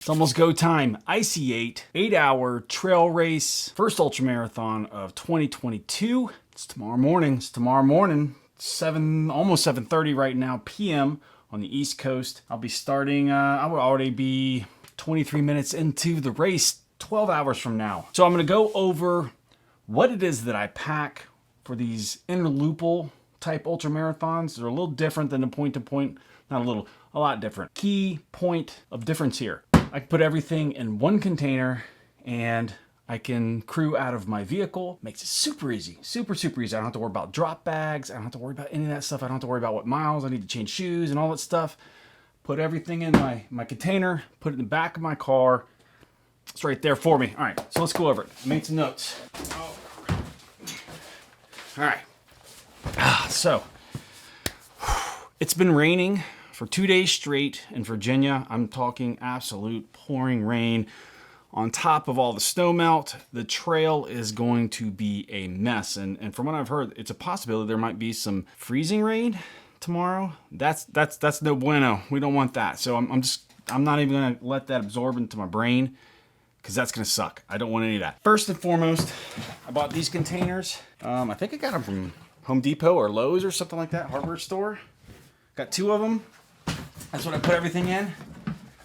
It's almost go time. IC8, 8-hour trail race, first ultra marathon of 2022. It's tomorrow morning. Almost 7:30 right now p.m. on the East Coast. I'll be starting. I will already be 23 minutes into the race, 12 hours from now. So I'm going to go over what it is that I pack for these interlupal type ultra marathons. They're a little different than the point-to-point. Not a little, a lot different. Key point of difference here. I can put everything in one container and I can crew out of my vehicle. Makes it super easy, super easy. I don't have to worry about drop bags. I don't have to worry about any of that stuff. I don't have to worry about what miles I need to change shoes and all that stuff. Put everything in my container, put it in the back of my car. It's right there for me. All right, so let's go over it. I made some notes. Oh. All right, so it's been raining for 2 days straight in Virginia. I'm talking absolute pouring rain. On top of all the snow melt, the trail is going to be a mess. And from what I've heard, it's a possibility there might be some freezing rain tomorrow. That's no bueno. We don't want that. So I'm not even gonna let that absorb into my brain because that's gonna suck. I don't want any of that. First and foremost, I bought these containers. I think I got them from Home Depot or Lowe's or something like that, hardware store. Got 2 of them. That's what I put everything in.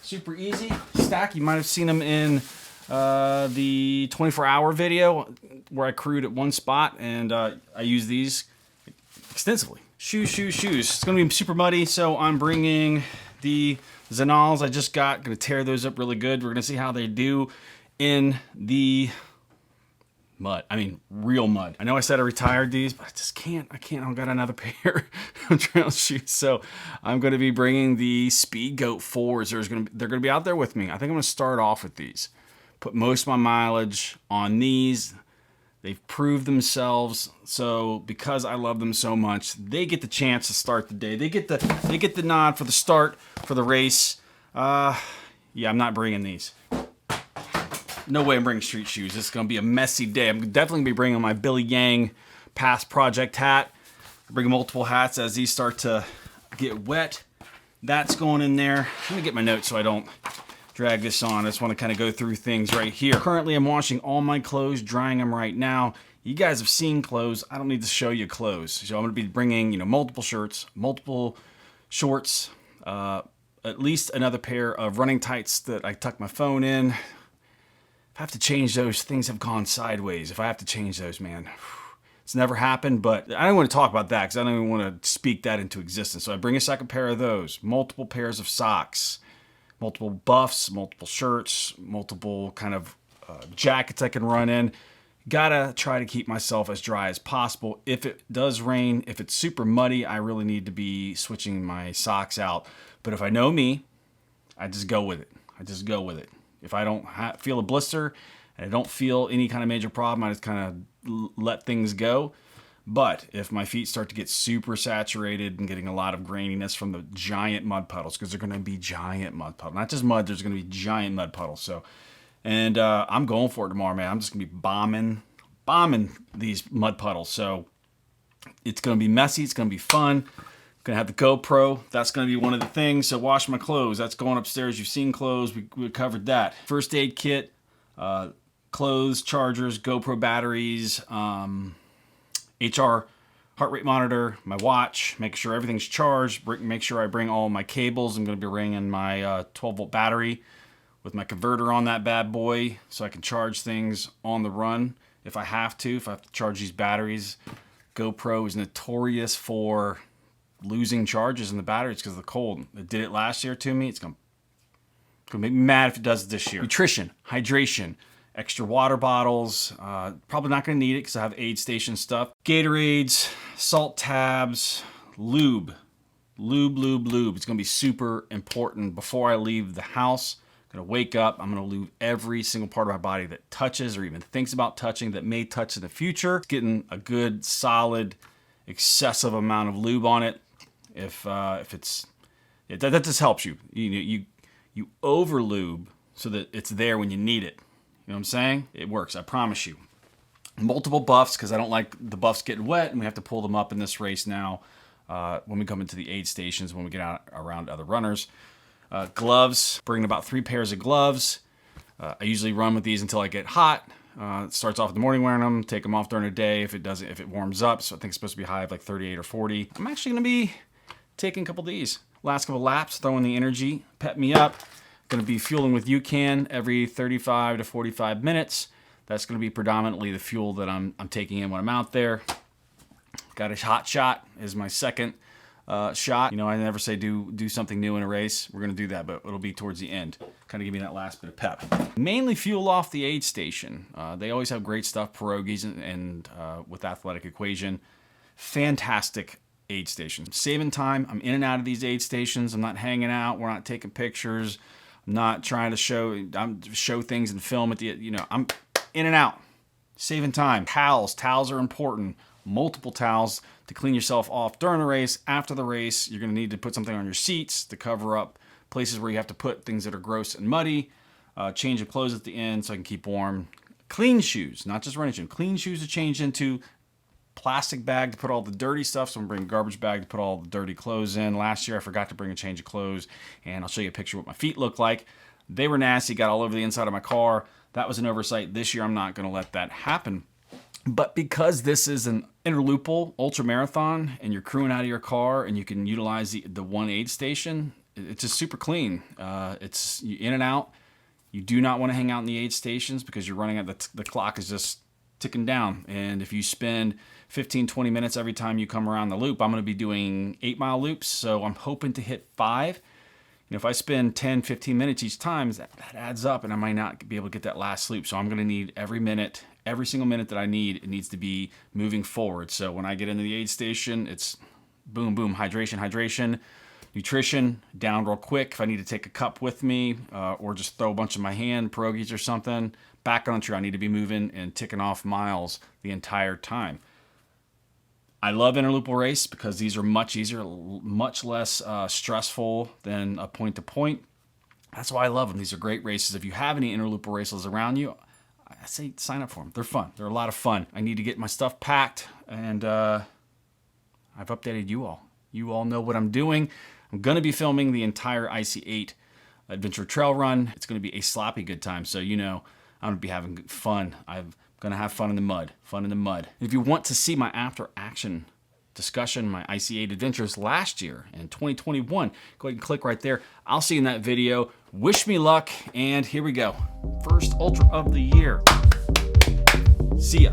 Super easy. Stack. You might have seen them in the 24-hour video where I crewed at one spot, and I use these extensively. Shoes. It's going to be super muddy, so I'm bringing the Zanals I just got. Going to tear those up really good. We're going to see how they do in the mud. I mean, real mud. I know I said I retired these, but I just can't. I don't got another pair of trail shoes. So I'm going to be bringing the Speed Goat 4s. They're going to be out there with me. I think I'm going to start off with these. Put most of my mileage on these. They've proved themselves. So because I love them so much, they get the chance to start the day. They get the nod for the start for the race. Yeah, I'm not bringing these. No way I'm bringing street shoes. It's going to be a messy day. I'm definitely going to be bringing my Billy Yang past project hat. Bring multiple hats as these start to get wet. That's going in there. Let me get my notes so I don't drag this on. I just want to kind of go through things right here. Currently, I'm washing all my clothes, drying them right now. You guys have seen clothes. I don't need to show you clothes. So I'm going to be bringing, multiple shirts, multiple shorts, at least another pair of running tights that I tuck my phone in. If I have to change those, things have gone sideways. If I have to change those, man, it's never happened, but I don't want to talk about that because I don't even want to speak that into existence. So I bring a second pair of those, multiple pairs of socks, multiple buffs, multiple shirts, multiple kind of jackets I can run in. Gotta try to keep myself as dry as possible. If it does rain, if it's super muddy, I really need to be switching my socks out. But if I know me, I just go with it. If I don't feel a blister and I don't feel any kind of major problem, I just kind of let things go. But if my feet start to get super saturated and getting a lot of graininess from the giant mud puddles, because they're going to be giant mud puddles, not just mud, there's going to be giant mud puddles. So, and I'm going for it tomorrow, man. I'm just going to be bombing these mud puddles. So it's going to be messy. It's going to be fun. Gonna have the GoPro. That's gonna be one of the things. So wash my clothes. That's going upstairs. You've seen clothes. We covered that. First aid kit, clothes, chargers, GoPro batteries, HR heart rate monitor, my watch. Make sure everything's charged. Make sure I bring all my cables. I'm gonna be bringing my 12-volt battery with my converter on that bad boy, so I can charge things on the run if I have to. If I have to charge these batteries, GoPro is notorious for losing charges in the batteries because of the cold. It did it last year to me. It's gonna make me mad if it does it this year. Nutrition, hydration, extra water bottles. Probably not gonna need it because I have aid station stuff. Gatorades, salt tabs, lube. It's gonna be super important before I leave the house. I'm gonna wake up. I'm gonna lube every single part of my body that touches or even thinks about touching, that may touch in the future. Getting a good, solid, excessive amount of lube on it. If it's that just helps you. You over lube so that it's there when you need it. You know what I'm saying? It works. I promise you. Multiple buffs because I don't like the buffs getting wet, and we have to pull them up in this race now when we come into the aid stations when we get out around other runners. Gloves, bringing about 3 pairs of gloves. I usually run with these until I get hot. It starts off in the morning wearing them, take them off during the day if it warms up. So I think it's supposed to be high of like 38 or 40. I'm actually gonna be taking a couple of these. Last couple laps, throwing the energy, pep me up. Gonna be fueling with UCAN every 35 to 45 minutes. That's gonna be predominantly the fuel that I'm taking in when I'm out there. Got a hot shot is my second shot. You know, I never say do something new in a race. We're gonna do that, but it'll be towards the end. Kind of give me that last bit of pep. Mainly fuel off the aid station. They always have great stuff, pierogies and with Athletic Equation. Fantastic aid station. Saving time. I'm in and out of these aid stations. I'm not hanging out. We're not taking pictures. I'm not trying to show things and film at the, you know, I'm in and out. Saving time. Towels are important. Multiple towels to clean yourself off during a race. After the race, you're going to need to put something on your seats to cover up places where you have to put things that are gross and muddy. Change of clothes at the end so I can keep warm. Clean shoes, not just running shoes. Clean shoes to change into. Plastic bag to put all the dirty stuff. So I'm bringing a garbage bag to put all the dirty clothes in. Last year I forgot to bring a change of clothes, and I'll show you a picture of what my feet look like. They were nasty, got all over the inside of my car. That was an oversight. This year I'm not going to let that happen. But because this is an interloopal ultra marathon and you're crewing out of your car and you can utilize the one aid station, it's just super clean. It's in and out. You do not want to hang out in the aid stations because you're running out. The clock is just ticking down. And if you spend 15, 20 minutes every time you come around the loop, I'm going to be doing 8-mile loops. So I'm hoping to hit 5. You know, if I spend 10, 15 minutes each time, that adds up and I might not be able to get that last loop. So I'm going to need every single minute that I need, it needs to be moving forward. So when I get into the aid station, it's boom, boom, hydration, nutrition, down real quick. If I need to take a cup with me or just throw a bunch in my hand, pierogies or something, backcountry, I need to be moving and ticking off miles the entire time. I love interloopal race because these are much easier, much less stressful than a point-to-point. That's why I love them. These are great races. If you have any interloopal races around you, I say sign up for them. They're fun. They're a lot of fun. I need to get my stuff packed, and I've updated you all. You all know what I'm doing. I'm going to be filming the entire IC8 Adventure Trail Run. It's going to be a sloppy good time, so you know I'm going to be having fun. I'm going to have fun in the mud. If you want to see my after-action discussion, my IC8 adventures last year in 2021, go ahead and click right there. I'll see you in that video. Wish me luck, and here we go. First Ultra of the year. See ya.